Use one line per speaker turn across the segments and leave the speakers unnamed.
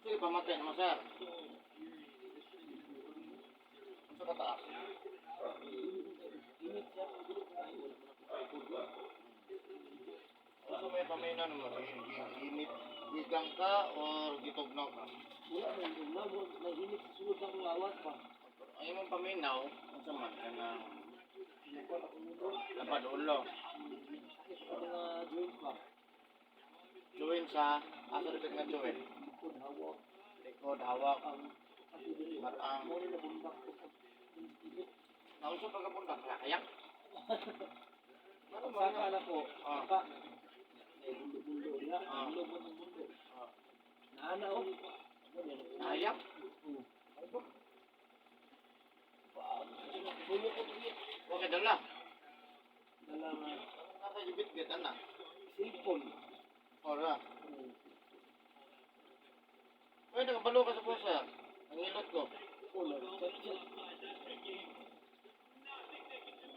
Sige, pamatay naman, sir. Ang sa kataas. Ano may pamina naman? Init. Gigang ka or gitugnaw ka?
Wala na yung labo, nahinit sa sulod ng lawas pa.
Ay mong paminaw, ang saman ka na
Nakuha ako nito.
napadulo.
Sakit sa mga joint pa.
Join sa, asa rin nga join?
Likod, hawak.
Likod, hawak,
Pati dili.
matang.
Muna na bundak ko sa init.
Nauso pagkapunta, kayak. Ano ba
Saka na po.
Ah.
Saka. Eh, bundo-bundo niya.
Ah.
Bundo mo ng bundo.
Ah.
Naanaw.
Kayak?
Bulo ko po yun.
Okay, dala.
Dala nga.
Nasa ibit-bit, anak.
Cellphone.
Ora. Uy, nakabalo ka sa pusa. Ang ilot ko.
Ulo. Chat-chat.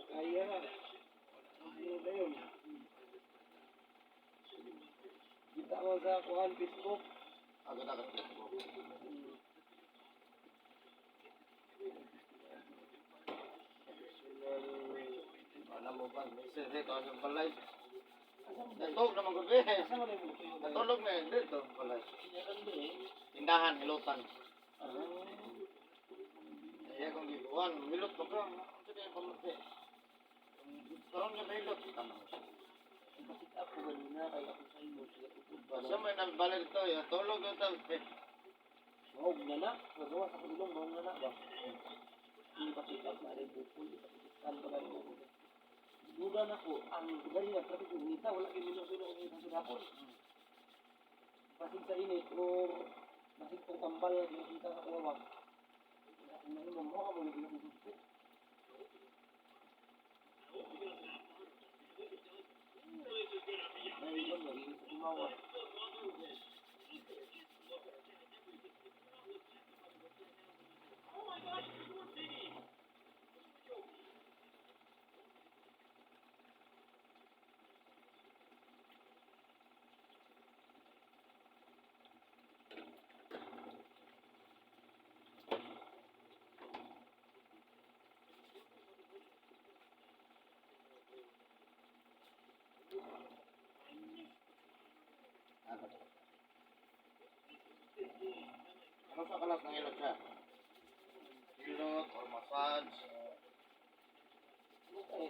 Kaya na. Ano na yun? Kita ko sa kuhan Facebook.
Agad-agad ko. Alam mo ba, may sere ka sa balay. Natulog naman ko eh.
Asa mo na yung buto?
Natulog na yun dito, balay. Tindahan, hilutan. Kaya kung gibuan, milot pa ka. Sige, pamati. Karoon niya milot. Tanong siya.
Bakit ako kanina kaya ako sa imo sila tupod pa
Basta may nabalik dito, yung tulog dito.
Mahog na na. Nagawa sa kulong, mahog na na ba? Hindi pa pick-up na rin buko. Hindi pa pick-up pa rin buko. Duda na ko, ang gari na traffic yung nita, wala kayo minusino ang nita sa dapon. Pasig sa init, o pasig kong tambal na dinakita sa kawawag. Ang mga mo, mo na ginagugugpo. Ay, yun, naging tumawa.
Ano sa kalas ng ilot siya? Ilot or massage?
Ay,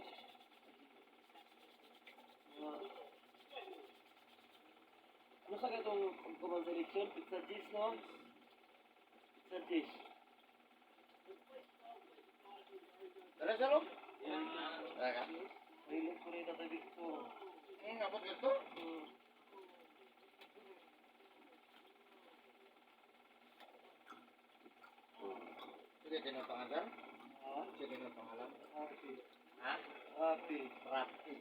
ano sa itong command selection? Pizza cheese, no? Pizza cheese.
Tara siya lo?
Yan.
Tara ka?
Mahilig ko rin tatabik ko.
Abot ganito? Sige, din ang pangalan?
Ha?
Sige, din ang pangalan?
Happy.
Ha?
Happy.
Rapi.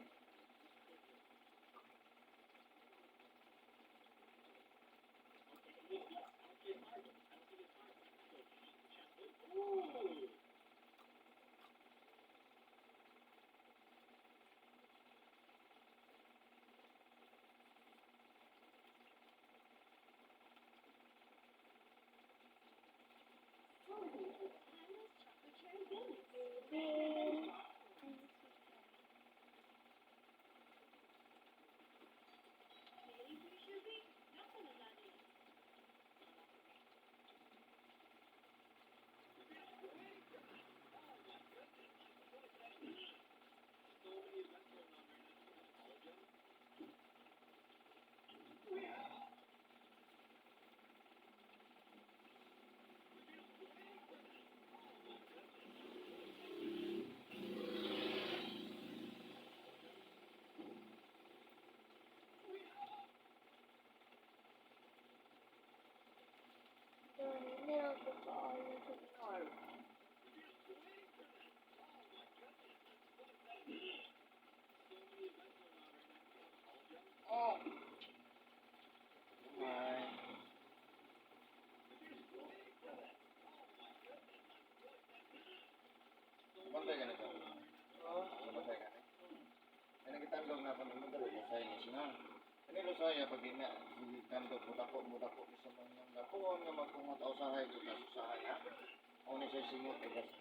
Oh. Ay. Bantay ka na ito. Bantay ka na. Ay, nagitandog na pa naman dali. Lusay na siya. Ano lusay? Pag ina, nagitandog dito, mudako sa mga dako, nga magkungat ako sa hay, kita sa hay, ha? Ako ni sa singot, tigas.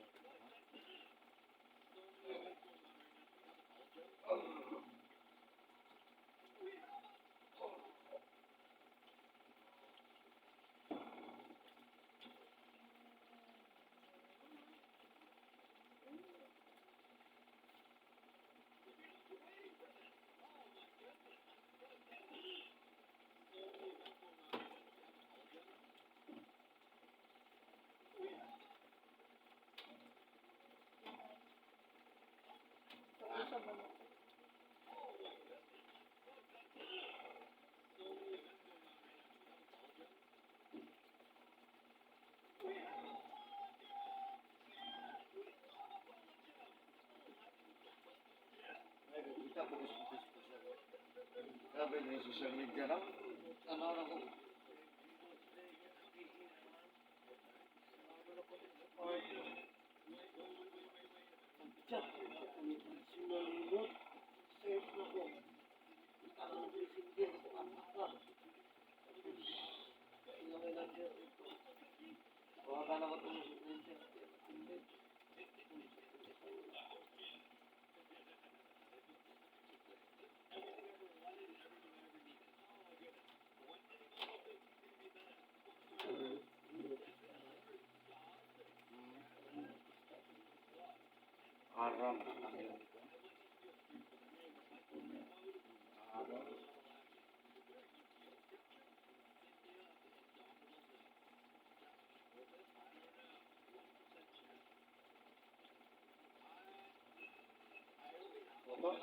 Kita putus-putus. Grabe na yung social media lang. Ano ko.
Chat, sinulot, search na ko. Ako na presidente sa Amerika. Ilangay lang siya. Wala na ko itong presidente.
Aram. Foto?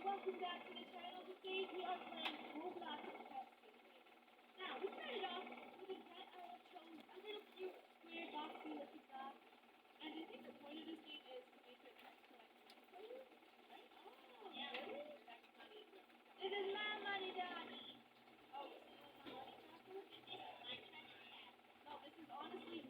Welcome back to the channel. Today we are playing Roblox Pet Simulator. Now, we started off with a pet chose a little cute, square, boxy looking dog. And I think the point of this game is to make your pet collect money. Right? Oh, yeah. Really? That's money. This is my money, Daddy. Oh, this is my money, Papa? No, this is honestly